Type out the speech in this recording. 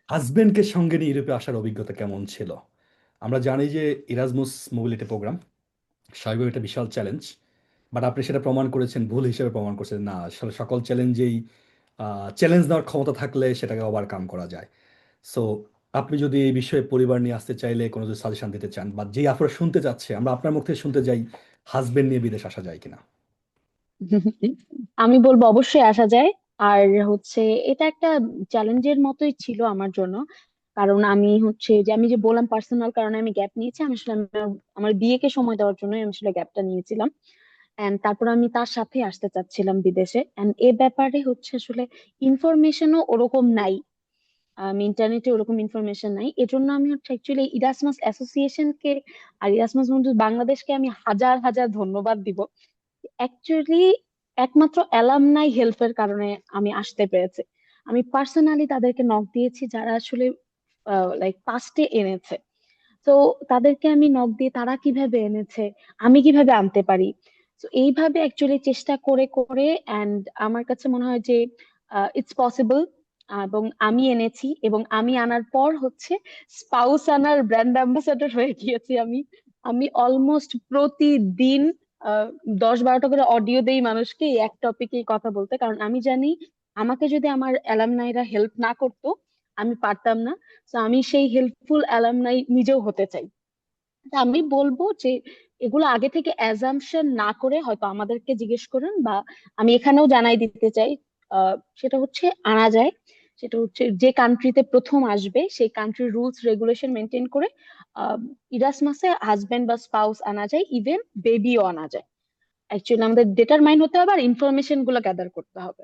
হাজবেন্ডকে সঙ্গে নিয়ে ইউরোপে আসার অভিজ্ঞতা কেমন ছিল? আমরা জানি যে ইরাজমুস মোবিলিটি প্রোগ্রাম স্বাভাবিক একটা বিশাল চ্যালেঞ্জ, বাট আপনি সেটা প্রমাণ করেছেন, ভুল হিসেবে প্রমাণ করেছেন না, আসলে সকল চ্যালেঞ্জেই চ্যালেঞ্জ নেওয়ার ক্ষমতা থাকলে সেটাকে ওভারকাম করা যায়। সো আপনি যদি এই বিষয়ে পরিবার নিয়ে আসতে চাইলে কোনো যদি সাজেশন দিতে চান, বা যেই আপনারা শুনতে চাচ্ছে, আমরা আপনার মুখ থেকে শুনতে যাই, হাজবেন্ড নিয়ে বিদেশ আসা যায় কিনা? আমি বলবো অবশ্যই আসা যায়। আর হচ্ছে এটা একটা চ্যালেঞ্জের মতোই ছিল আমার জন্য। কারণ আমি হচ্ছে যে আমি যে বললাম পার্সোনাল কারণে আমি গ্যাপ নিয়েছি, আমি আসলে আমার বিয়েকে সময় দেওয়ার জন্য আমি আসলে গ্যাপটা নিয়েছিলাম। এন্ড তারপর আমি তার সাথে আসতে চাচ্ছিলাম বিদেশে। এন্ড এ ব্যাপারে হচ্ছে আসলে ইনফরমেশনও ওরকম নাই। আমি ইন্টারনেটে ওরকম ইনফরমেশন নাই, এজন্য আমি হচ্ছে অ্যাকচুয়ালি ইরাসমাস অ্যাসোসিয়েশনকে আর ইরাসমাস বন্ধু বাংলাদেশকে আমি হাজার হাজার ধন্যবাদ দিব। অ্যাকচুয়ালি একমাত্র অ্যালামনাই হেল্পের কারণে আমি আসতে পেরেছি। আমি পার্সোনালি তাদেরকে নক দিয়েছি যারা আসলে লাইক পাস্টে এনেছে। তো তাদেরকে আমি নক দিয়ে তারা কিভাবে এনেছে, আমি কিভাবে আনতে পারি। তো এইভাবে অ্যাকচুয়ালি চেষ্টা করে করে অ্যান্ড আমার কাছে মনে হয় যে ইটস পসিবল। এবং আমি এনেছি, এবং আমি আনার পর হচ্ছে স্পাউস আনার ব্র্যান্ড অ্যাম্বাসাডর হয়ে গিয়েছি আমি। আমি অলমোস্ট প্রতিদিন আহ 10-12টা করে অডিও দেই মানুষকে এই এক টপিকেই কথা বলতে, কারণ আমি জানি আমাকে যদি আমার অ্যালামনাইরা হেল্প না করতো আমি পারতাম না। তো আমি সেই হেল্পফুল অ্যালামনাই নিজেও হতে চাই। তা আমি বলবো যে এগুলো আগে থেকে অ্যাজাম্পশন না করে হয়তো আমাদেরকে জিজ্ঞেস করুন, বা আমি এখানেও জানাই দিতে চাই। সেটা হচ্ছে আনা যায়। সেটা হচ্ছে যে কান্ট্রিতে প্রথম আসবে সেই কান্ট্রির রুলস রেগুলেশন মেনটেন করে ইরাসমাসে হাজবেন্ড বা স্পাউস আনা যায়, ইভেন বেবিও আনা যায়। অ্যাকচুয়ালি আমাদের ডিটারমাইন হতে হবে আর ইনফরমেশন গুলো গ্যাদার করতে হবে।